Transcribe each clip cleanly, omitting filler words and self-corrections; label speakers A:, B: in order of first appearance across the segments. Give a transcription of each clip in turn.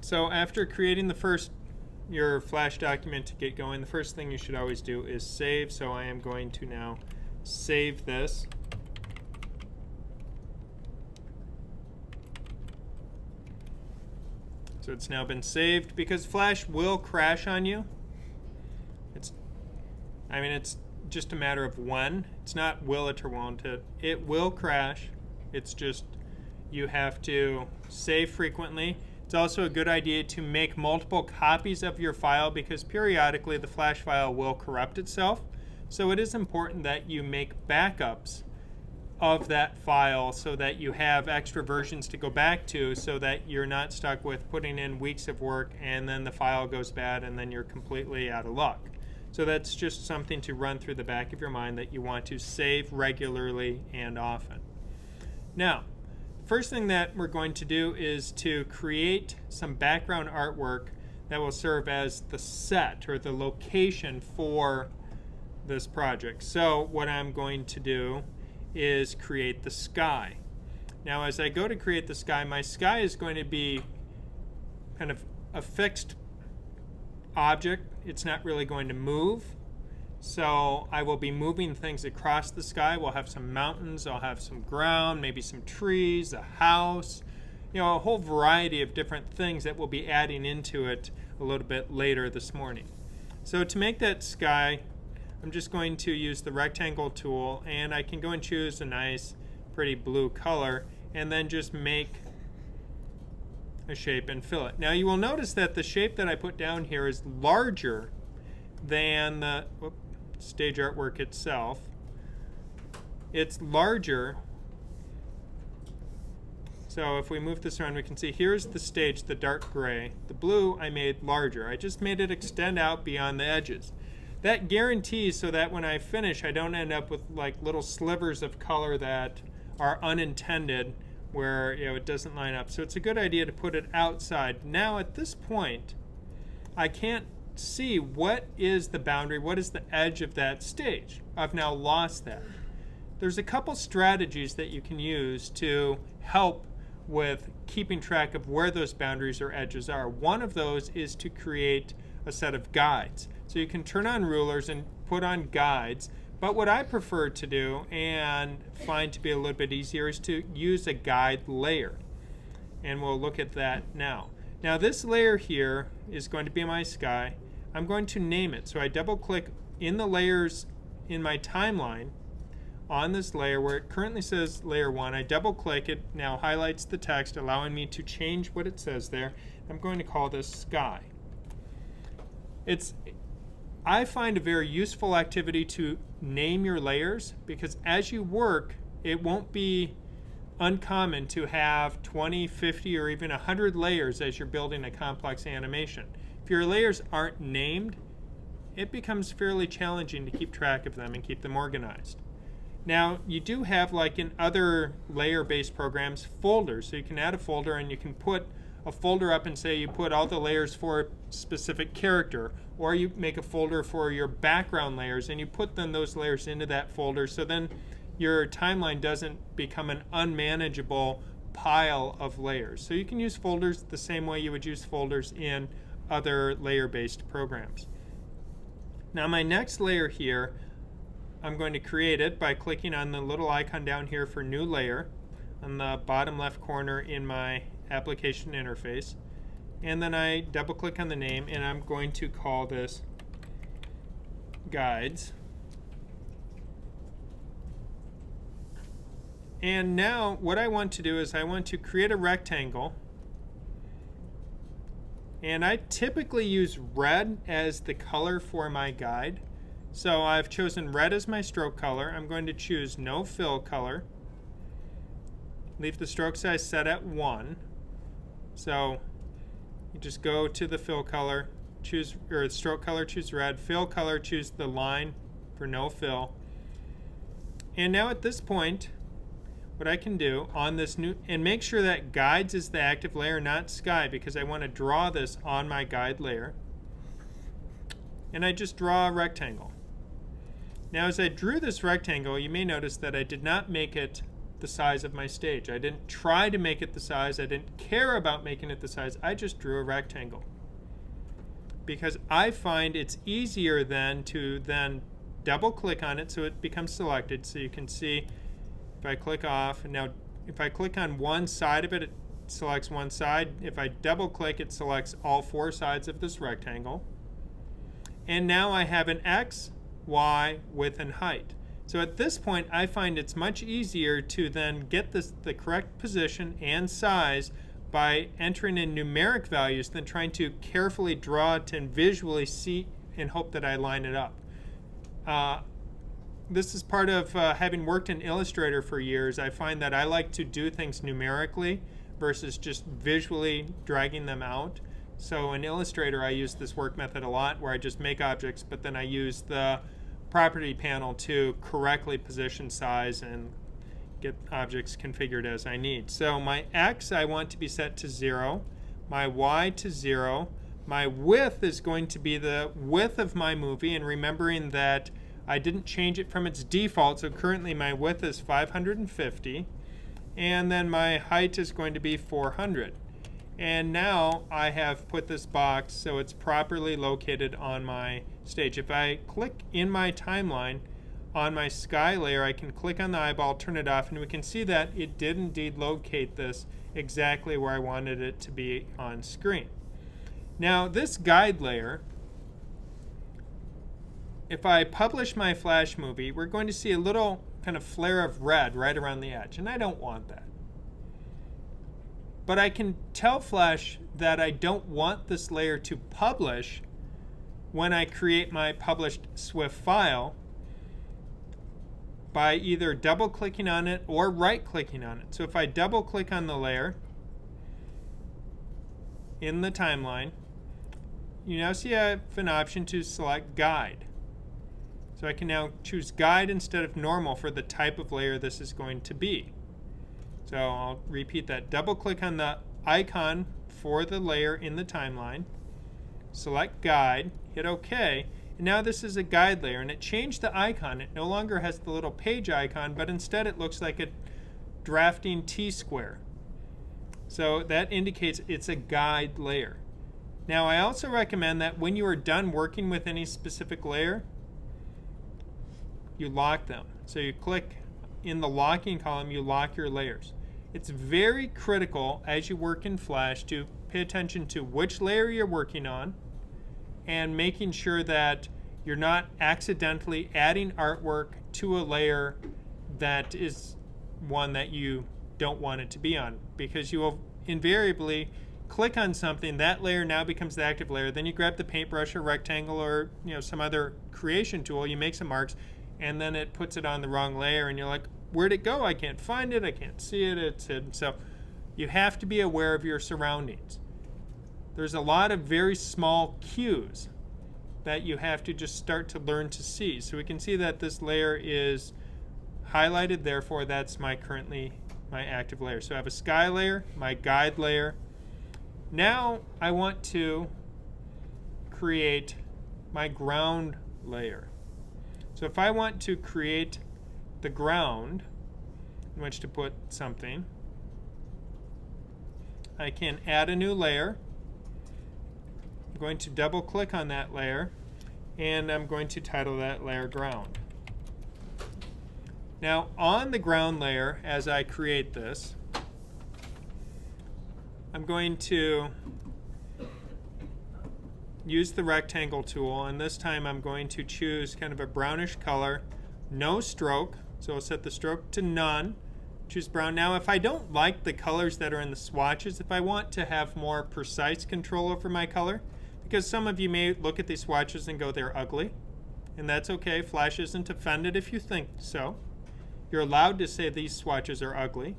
A: So after creating your Flash document to get going, the first thing you should always do is save. So I am going to now save this. So it's now been saved. Because Flash will crash on you, it's just a matter of when. It's not will it or won't it. It will crash. It's just you have to save frequently. It's also a good idea to make multiple copies of your file because periodically the Flash file will corrupt itself. So it is important that you make backups of that file so that you have extra versions to go back to so that you're not stuck with putting in weeks of work and then the file goes bad and then you're completely out of luck. So that's just something to run through the back of your mind that you want to save regularly and often. Now, first thing that we're going to do is to create some background artwork that will serve as the set or the location for this project. So what I'm going to do is create the sky. Now as I go to create the sky, my sky is going to be kind of a fixed object. It's not really going to move. So I will be moving things across the sky. We'll have some mountains, I'll have some ground, maybe some trees, a house, a whole variety of different things that we'll be adding into it a little bit later this morning. So to make that sky, I'm just going to use the rectangle tool, and I can go and choose a nice pretty blue color and then just make a shape and fill it. Now you will notice that the shape that I put down here is larger than the stage artwork itself. It's larger. So if we move this around, we can see here's the stage, the dark gray. The blue I made larger. I just made it extend out beyond the edges. That guarantees so that when I finish, I don't end up with like little slivers of color that are unintended where it doesn't line up. So it's a good idea to put it outside. Now at this point, I can't see what is the boundary, what is the edge of that stage. I've now lost that. There's a couple strategies that you can use to help with keeping track of where those boundaries or edges are. One of those is to create a set of guides. So you can turn on rulers and put on guides, but what I prefer to do and find to be a little bit easier is to use a guide layer. And we'll look at that now. Now this layer here is going to be my sky. I'm going to name it. So I double click in the layers in my timeline on this layer where it currently says layer 1. I double click it, now highlights the text allowing me to change what it says there. I'm going to call this sky. I find a very useful activity to name your layers because as you work, it won't be uncommon to have 20, 50, or even 100 layers as you're building a complex animation. If your layers aren't named, it becomes fairly challenging to keep track of them and keep them organized. Now, you do have, like in other layer-based programs, folders. So you can add a folder and you can put a folder up and say you put all the layers for a specific character, or you make a folder for your background layers and you put then those layers into that folder so then your timeline doesn't become an unmanageable pile of layers. So you can use folders the same way you would use folders in other layer-based programs. Now my next layer here, I'm going to create it by clicking on the little icon down here for new layer on the bottom left corner in my application interface. And then I double click on the name and I'm going to call this guides. And now what I want to do is I want to create a rectangle. And I typically use red as the color for my guide. So I've chosen red as my stroke color. I'm going to choose no fill color. Leave the stroke size set at 1. So you just go to the fill color, choose or stroke color, choose red, fill color, choose the line for no fill. And now at this point, what I can do on this new, and make sure that guides is the active layer, not sky, because I want to draw this on my guide layer. And I just draw a rectangle. Now as I drew this rectangle, you may notice that I did not make it the size of my stage. I didn't try to make it the size. I didn't care about making it the size. I just drew a rectangle. Because I find it's easier then to double click on it so it becomes selected. So you can see if I click off, and now if I click on one side of it, it selects one side. If I double click, it selects all four sides of this rectangle. And now I have an X, Y, width, and height. So at this point, I find it's much easier to then get the correct position and size by entering in numeric values than trying to carefully draw it and visually see and hope that I line it up. This is part of having worked in Illustrator for years. I find that I like to do things numerically versus just visually dragging them out. So in Illustrator, I use this work method a lot where I just make objects, but then I use the property panel to correctly position size and get objects configured as I need. So my X I want to be set to 0, my Y to 0, my width is going to be the width of my movie, and remembering that I didn't change it from its default, so currently my width is 550, and then my height is going to be 400. And now I have put this box so it's properly located on my stage. If I click in my timeline on my sky layer, I can click on the eyeball, turn it off, and we can see that it did indeed locate this exactly where I wanted it to be on screen. Now this guide layer, if I publish my Flash movie, we're going to see a little kind of flare of red right around the edge, and I don't want that. But I can tell Flash that I don't want this layer to publish when I create my published Swift file by either double clicking on it or right clicking on it. So if I double click on the layer in the timeline, you now see I have an option to select guide. So I can now choose guide instead of normal for the type of layer this is going to be. So I'll repeat that. Double click on the icon for the layer in the timeline, select guide, hit OK, and now this is a guide layer, and it changed the icon. It no longer has the little page icon, but instead it looks like a drafting T-square. So that indicates it's a guide layer. Now I also recommend that when you are done working with any specific layer, you lock them. So you click in the locking column, you lock your layers. It's very critical as you work in Flash to pay attention to which layer you're working on and making sure that you're not accidentally adding artwork to a layer that is one that you don't want it to be on, because you will invariably click on something, that layer now becomes the active layer, then you grab the paintbrush or rectangle or some other creation tool, you make some marks, and then it puts it on the wrong layer, and you're like, where'd it go? I can't find it, I can't see it, it's hidden. So you have to be aware of your surroundings. There's a lot of very small cues that you have to just start to learn to see. So we can see that this layer is highlighted, therefore that's currently my active layer. So I have a sky layer, my guide layer. Now I want to create my ground layer. So if I want to create the ground in which to put something, I can add a new layer. I'm going to double click on that layer, and I'm going to title that layer ground. Now on the ground layer, as I create this, I'm going to use the rectangle tool, and this time I'm going to choose kind of a brownish color, no stroke, so I'll set the stroke to none, choose brown. Now if I don't like the colors that are in the swatches, if I want to have more precise control over my color, because some of you may look at these swatches and go, they're ugly, and that's okay. Flash isn't offended if you think so. You're allowed to say these swatches are ugly.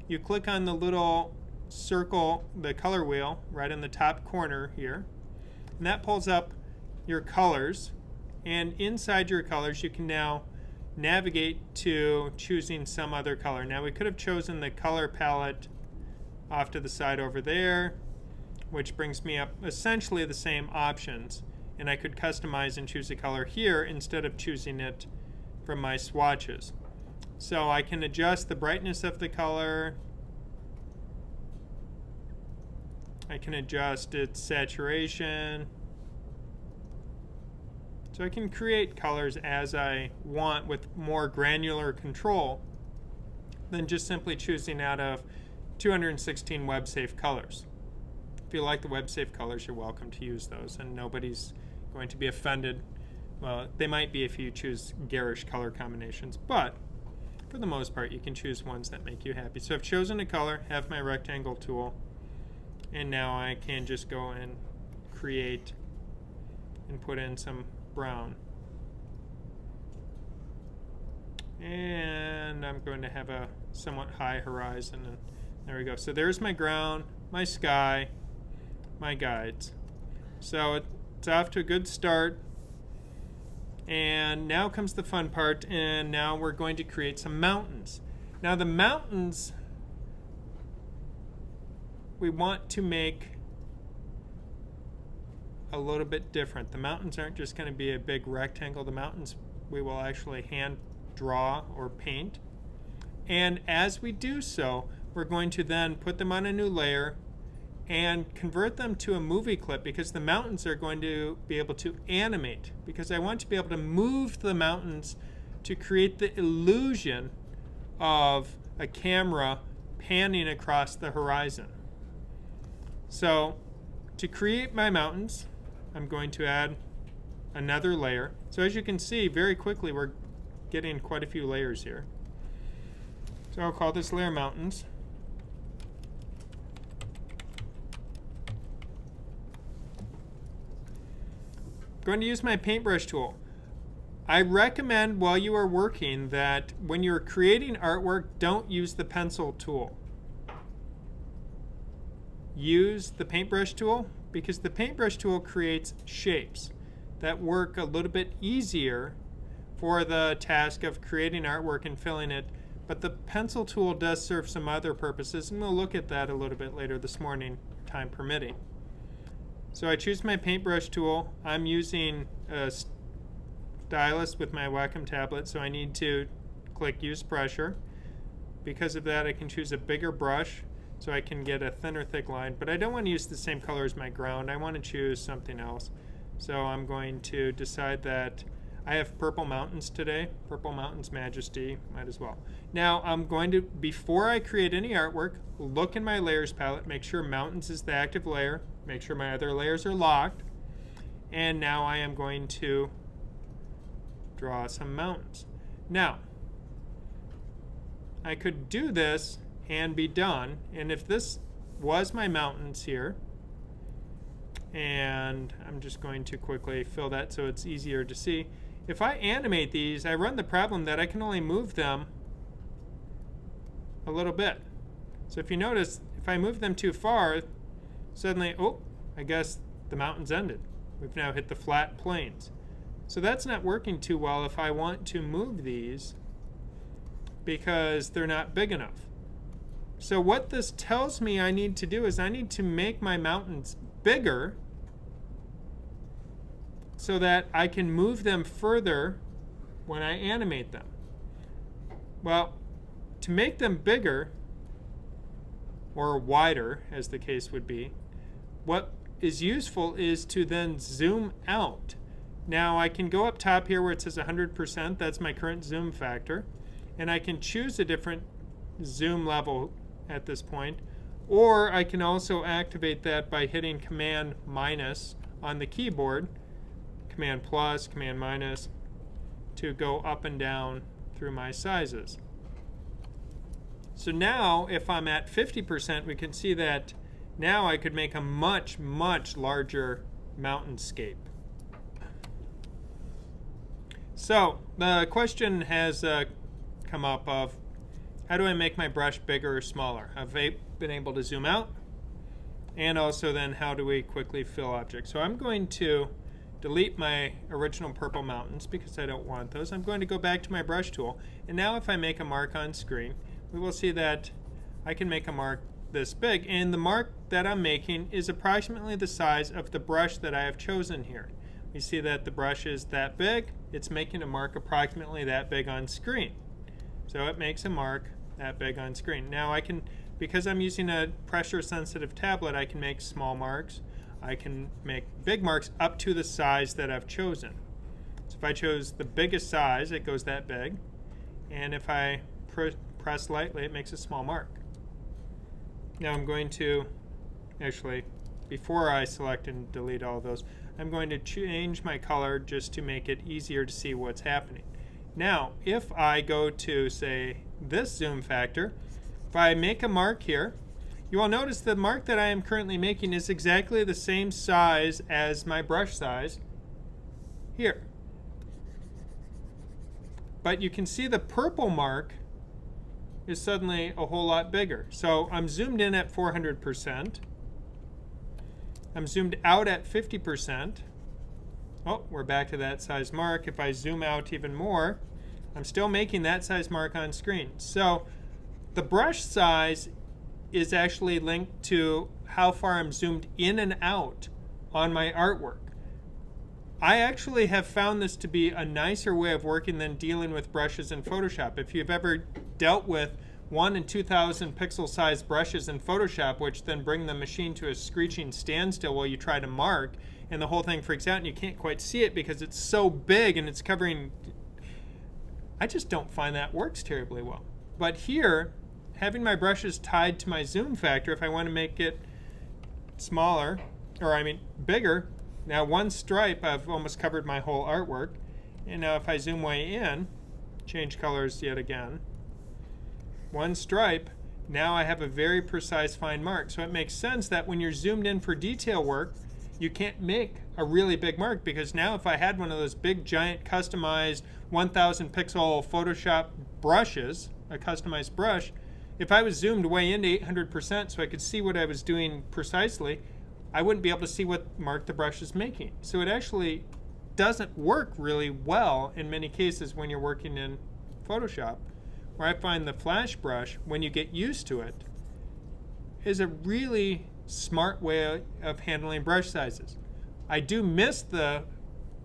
A: You click on the little circle, the color wheel, right in the top corner here, and that pulls up your colors, and inside your colors you can now navigate to choosing some other color. Now we could have chosen the color palette off to the side over there, which brings me up essentially the same options, and I could customize and choose a color here instead of choosing it from my swatches. So I can adjust the brightness of the color. I can adjust its saturation. So I can create colors as I want with more granular control than just simply choosing out of 216 web-safe colors. If you like the web-safe colors, you're welcome to use those, and nobody's going to be offended. Well, they might be if you choose garish color combinations, but for the most part, you can choose ones that make you happy. So I've chosen a color, have my rectangle tool, and now I can just go and create and put in some brown. And I'm going to have a somewhat high horizon, and there we go. So there's my ground, my sky, my guides. So it's off to a good start. And now comes the fun part, and now we're going to create some mountains. Now the mountains we want to make a little bit different. The mountains aren't just going to be a big rectangle. The mountains we will actually hand draw or paint. And as we do so, we're going to then put them on a new layer and convert them to a movie clip, because the mountains are going to be able to animate, because I want to be able to move the mountains to create the illusion of a camera panning across the horizon. So to create my mountains, I'm going to add another layer. So as you can see, very quickly we're getting quite a few layers here. So I'll call this layer mountains. I'm going to use my paintbrush tool. I recommend while you are working that when you're creating artwork, don't use the pencil tool. Use the paintbrush tool, because the paintbrush tool creates shapes that work a little bit easier for the task of creating artwork and filling it. But the pencil tool does serve some other purposes, and we'll look at that a little bit later this morning, time permitting. So I choose my paintbrush tool. I'm using a stylus with my Wacom tablet, so I need to click use pressure. Because of that, I can choose a bigger brush so I can get a thinner thick line, but I don't want to use the same color as my ground. I want to choose something else. So I'm going to decide that I have Purple Mountains today. Purple Mountains Majesty, might as well. Now I'm going to, before I create any artwork, look in my layers palette, make sure Mountains is the active layer, make sure my other layers are locked, and now I am going to draw some mountains. Now, I could do this and be done, and if this was my mountains here, and I'm just going to quickly fill that so it's easier to see. If I animate these, I run the problem that I can only move them a little bit. So if you notice, if I move them too far, suddenly, oh, I guess the mountains ended. We've now hit the flat plains. So that's not working too well if I want to move these, because they're not big enough. So what this tells me I need to do is I need to make my mountains bigger so that I can move them further when I animate them. Well, to make them bigger, or wider as the case would be, what is useful is to then zoom out. Now I can go up top here where it says 100%, that's my current zoom factor, and I can choose a different zoom level at this point, or I can also activate that by hitting Command minus on the keyboard, Command plus, Command minus, to go up and down through my sizes. So now if I'm at 50%, we can see that now I could make a much, much larger mountainscape. So the question has come up of, how do I make my brush bigger or smaller? I've been able to zoom out, and also then how do we quickly fill objects? So I'm going to delete my original purple mountains because I don't want those. I'm going to go back to my brush tool, and now if I make a mark on screen, we will see that I can make a mark this big, and the mark that I'm making is approximately the size of the brush that I have chosen here. We see that the brush is that big. It's making a mark approximately that big on screen. So it makes a mark that big on screen. Now I can, because I'm using a pressure sensitive tablet, I can make small marks. I can make big marks up to the size that I've chosen. So if I chose the biggest size, it goes that big. And if I press lightly, it makes a small mark. Now I'm going to, actually, before I select and delete all of those, I'm going to change my color just to make it easier to see what's happening. Now, if I go to, say, this zoom factor, if I make a mark here, you will notice the mark that I am currently making is exactly the same size as my brush size here. But you can see the purple mark is suddenly a whole lot bigger. So I'm zoomed in at 400%. I'm zoomed out at 50%. Oh, we're back to that size mark. If I zoom out even more, I'm still making that size mark on screen. So the brush size is actually linked to how far I'm zoomed in and out on my artwork. I actually have found this to be a nicer way of working than dealing with brushes in Photoshop. If you've ever dealt with 1 and 2,000 pixel size brushes in Photoshop, which then bring the machine to a screeching standstill while you try to mark, and the whole thing freaks out and you can't quite see it because it's so big and it's covering, I just don't find that works terribly well. But here, having my brushes tied to my zoom factor, if I want to make it smaller, or I mean bigger, now one stripe I've almost covered my whole artwork. And now if I zoom way in, change colors yet again, one stripe, now I have a very precise fine mark. So it makes sense that when you're zoomed in for detail work, you can't make a really big mark, because now if I had one of those big giant customized 1,000 pixel Photoshop brushes, a customized brush, if I was zoomed way into 800% so I could see what I was doing precisely, I wouldn't be able to see what mark the brush is making. So it actually doesn't work really well in many cases when you're working in Photoshop, where I find the flash brush, when you get used to it, is a really smart way of handling brush sizes. I do miss the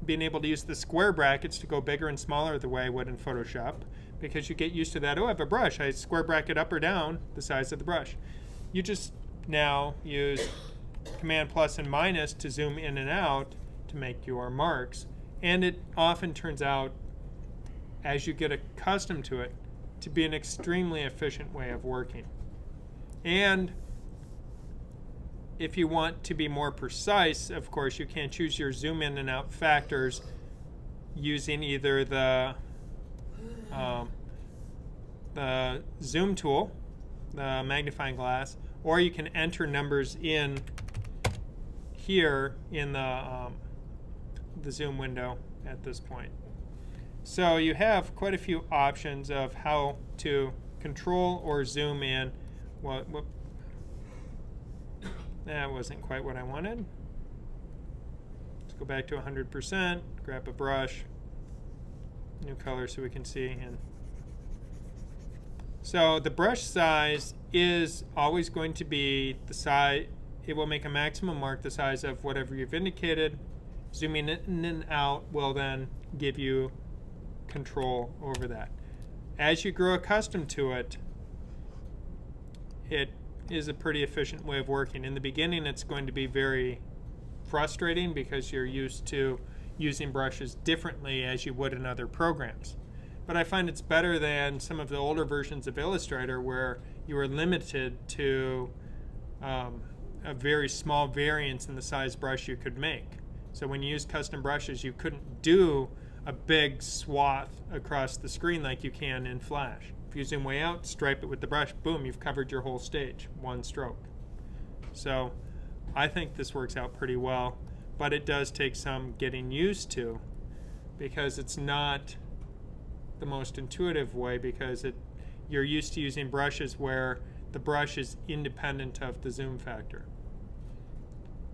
A: being able to use the square brackets to go bigger and smaller the way I would in Photoshop, because you get used to that. Oh, I have a brush. I square bracket up or down the size of the brush. You just now use Command plus and minus to zoom in and out to make your marks. And it often turns out, as you get accustomed to it, to be an extremely efficient way of working. And if you want to be more precise, of course, you can choose your zoom in and out factors using either the zoom tool, the magnifying glass, or you can enter numbers in here in the zoom window at this point. So you have quite a few options of how to control or zoom in. That wasn't quite what I wanted. Let's go back to 100%, grab a brush, new color so we can see. And so the brush size is always going to be the size. It will make a maximum mark the size of whatever you've indicated. Zooming in and out will then give you control over that. As you grow accustomed to it, it is a pretty efficient way of working. In the beginning, it's going to be very frustrating because you're used to using brushes differently as you would in other programs. But I find it's better than some of the older versions of Illustrator where you are limited to a very small variance in the size brush you could make. So when you use custom brushes, you couldn't do a big swath across the screen like you can in Flash. If you zoom way out, stripe it with the brush, boom, you've covered your whole stage, one stroke. So I think this works out pretty well, but it does take some getting used to because it's not the most intuitive way, because you're used to using brushes where the brush is independent of the zoom factor.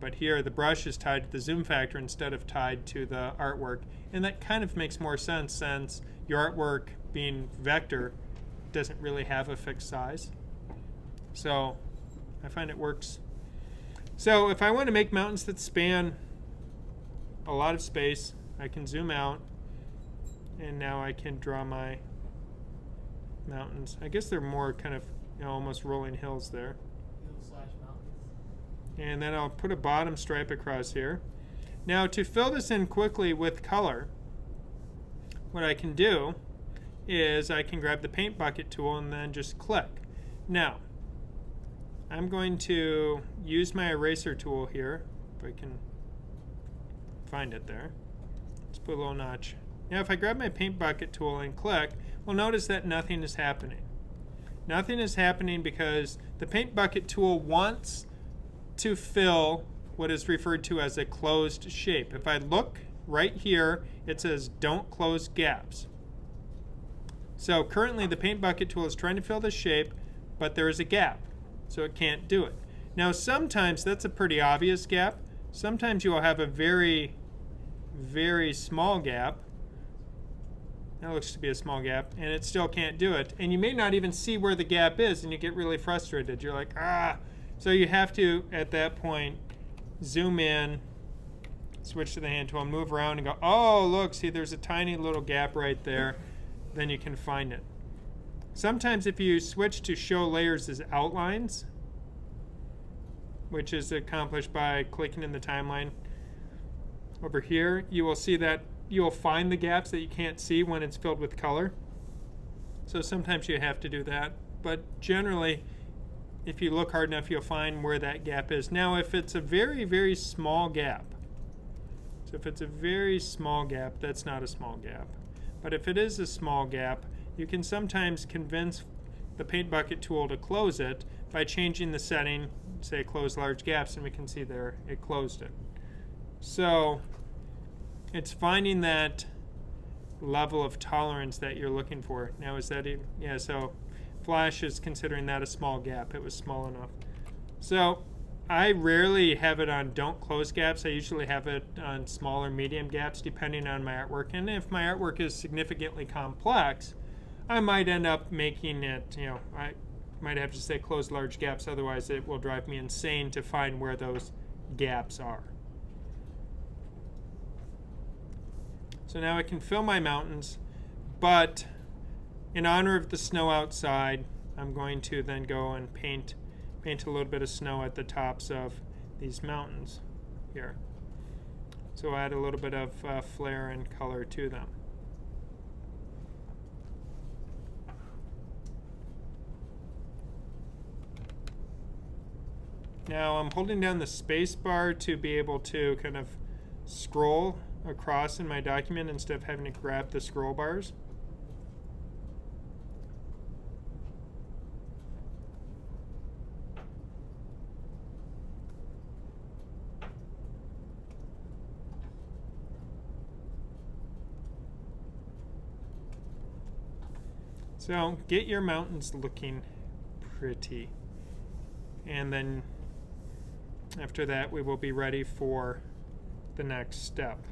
A: But here the brush is tied to the zoom factor instead of tied to the artwork, and that kind of makes more sense since your artwork being vector doesn't really have a fixed size. So I find it works. So if I want to make mountains that span a lot of space, I can zoom out, and now I can draw my mountains. I guess they're more kind of, you know, almost rolling hills there.
B: Hill/mountains.
A: And then I'll put a bottom stripe across here. Now to fill this in quickly with color, what I can do is I can grab the paint bucket tool and then just click. Now, I'm going to use my eraser tool here, if I can find it there. Let's put a little notch. Now if I grab my paint bucket tool and click, we'll notice that nothing is happening. Nothing is happening because the paint bucket tool wants to fill what is referred to as a closed shape. If I look right here, it says don't close gaps. So currently the paint bucket tool is trying to fill the shape, but there is a gap, so it can't do it. Now sometimes that's a pretty obvious gap. Sometimes you will have a very, very small gap. That looks to be a small gap, and it still can't do it. And you may not even see where the gap is, and you get really frustrated. You're like, ah. So you have to, at that point, zoom in, switch to the hand tool, move around and go, oh, look, see, there's a tiny little gap right there. Then you can find it. Sometimes if you switch to show layers as outlines, which is accomplished by clicking in the timeline over here, you will see that you'll find the gaps that you can't see when it's filled with color. So sometimes you have to do that. But generally, if you look hard enough, you'll find where that gap is. Now, if it's a very, very small gap, so if it's a very small gap, that's not a small gap. But if it is a small gap, you can sometimes convince the paint bucket tool to close it by changing the setting, say close large gaps, and we can see there it closed it. So it's finding that level of tolerance that you're looking for. Now is that even? Yeah, so Flash is considering that a small gap. It was small enough. So I rarely have it on don't close gaps. I usually have it on small or medium gaps depending on my artwork. And if my artwork is significantly complex, I might end up making it, you know, I might have to say close large gaps, otherwise it will drive me insane to find where those gaps are. So now I can fill my mountains, but in honor of the snow outside, I'm going to then go and paint a little bit of snow at the tops of these mountains here. So add a little bit of flair and color to them. Now I'm holding down the space bar to be able to kind of scroll across in my document instead of having to grab the scroll bars. So get your mountains looking pretty. And then after that we will be ready for the next step.